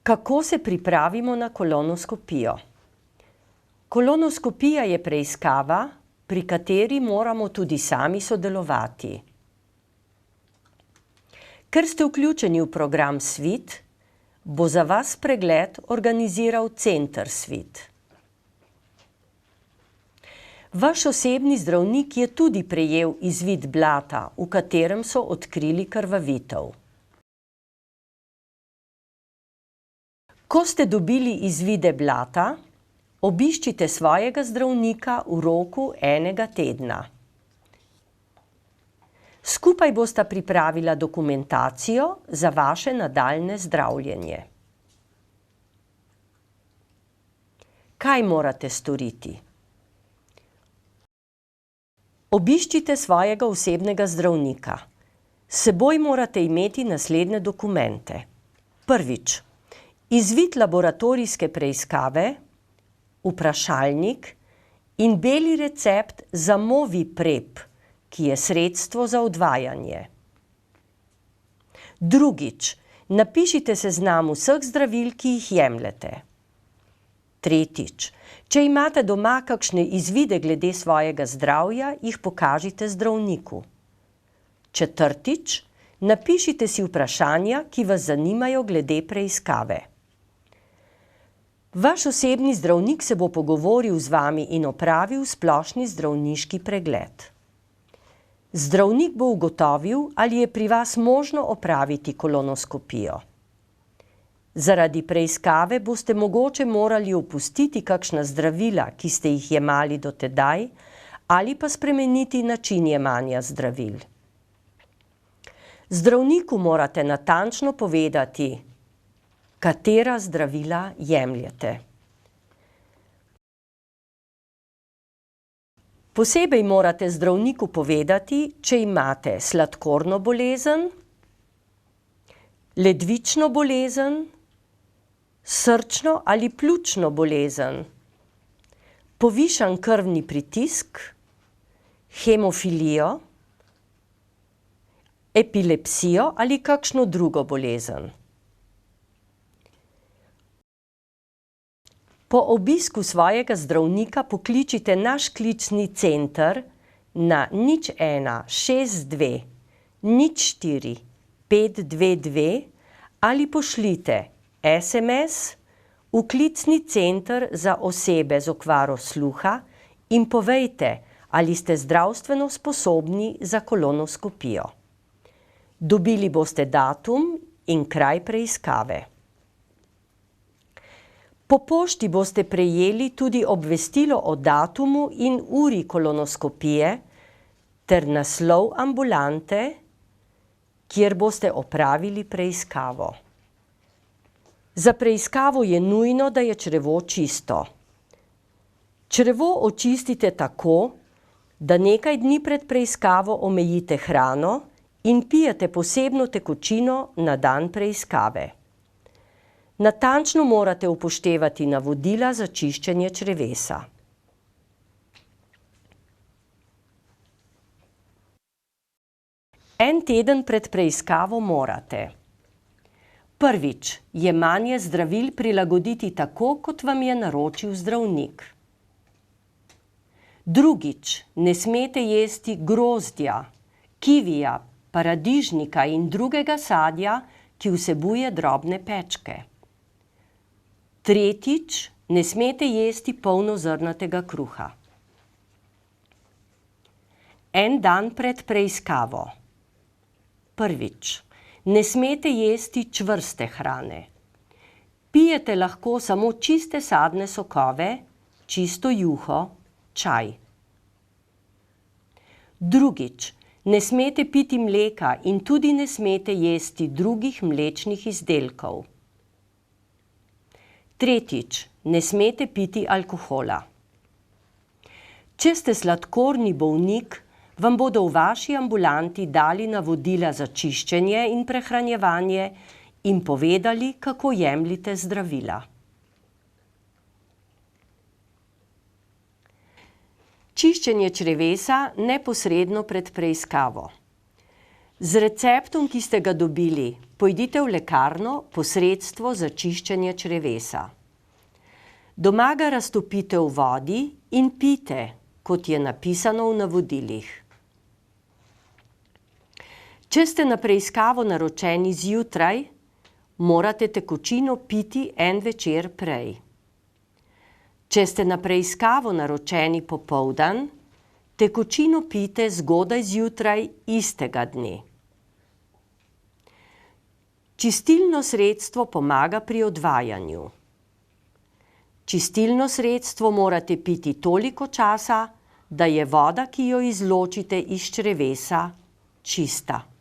Kako se pripravimo na kolonoskopijo? Kolonoskopija je preiskava, pri kateri moramo tudi sami sodelovati. Ker ste vključeni v program Svit, bo za vas pregled organiziral Center Svit. Vaš osebni zdravnik je tudi prejel izvid blata, v katerem so odkrili krvavitev. Ko ste dobili izvide blata, obiščite svojega zdravnika v roku 1 tedna. Skupaj bosta pripravila dokumentacijo za vaše nadaljnje zdravljenje. Kaj morate storiti? Obiščite svojega osebnega zdravnika. S seboj morate imeti naslednje dokumente. Prvič, izvid laboratorijske preiskave, vprašalnik in beli recept za Moviprep, ki je sredstvo za odvajanje. Drugič, napišite seznam vseh zdravil, ki jih jemljete. Tretjič, če imate doma kakšne izvide glede svojega zdravja, jih pokažite zdravniku. Četrtič, napišite si vprašanja, ki vas zanimajo glede preiskave. Vaš osebni zdravnik se bo pogovoril z vami in opravil splošni zdravniški pregled. Zdravnik bo ugotovil, ali je pri vas možno opraviti kolonoskopijo. Zaradi preiskave boste mogoče morali opustiti kakšna zdravila, ki ste jih jemali do tedaj, ali pa spremeniti način jemanja zdravil. Zdravniku morate natančno povedati, katera zdravila jemljete. Posebej morate zdravniku povedati, če imate sladkorno bolezen, ledvično bolezen, srčno ali pljučno bolezen, povišan krvni pritisk, hemofilijo, epilepsijo ali kakšno drugo bolezen. Po obisku svojega zdravnika pokličite naš klicni center na 01 62 04 522 ali pošljite SMS v klicni center za osebe z okvaro sluha in povejte, ali ste zdravstveno sposobni za kolonoskopijo. Dobili boste datum in kraj preiskave. Po pošti boste prejeli tudi obvestilo o datumu in uri kolonoskopije ter naslov ambulante, kjer boste opravili preiskavo. Za preiskavo je nujno, da je črevo čisto. Črevo očistite tako, da nekaj dni pred preiskavo omejite hrano in pijete posebno tekočino na dan preiskave. Natančno morate upoštevati navodila za čiščenje črevesa. En teden pred preiskavo morate: prvič, jemanje zdravil prilagoditi tako, kot vam je naročil zdravnik. Drugič, ne smete jesti grozdja, kivija, paradižnika in drugega sadja, ki vsebuje drobne pečke. Tretjič, ne smete jesti polnozrnatega kruha. En dan pred preiskavo. Prvič, ne smete jesti čvrste hrane. Pijete lahko samo čiste sadne sokove, čisto juho, čaj. Drugič, ne smete piti mleka in tudi ne smete jesti drugih mlečnih izdelkov. Tretjič, ne smete piti alkohola. Če ste sladkorni bolnik, vam bodo v vaši ambulanti dali navodila za čiščenje in prehranjevanje in povedali, kako jemljite zdravila. Čiščenje črevesa neposredno pred preiskavo. Z receptom, ki ste ga dobili, pojdite v lekarno po sredstvo za čiščenje črevesa. Doma ga raztopite v vodi in pijte, kot je napisano v navodilih. Če ste na preiskavo naročeni zjutraj, morate tekočino piti en večer prej. Če ste na preiskavo naročeni popoldan, tekočino pijte zgodaj zjutraj istega dne. Čistilno sredstvo pomaga pri odvajanju. Čistilno sredstvo morate piti toliko časa, da je voda, ki jo izločite iz črevesa, čista.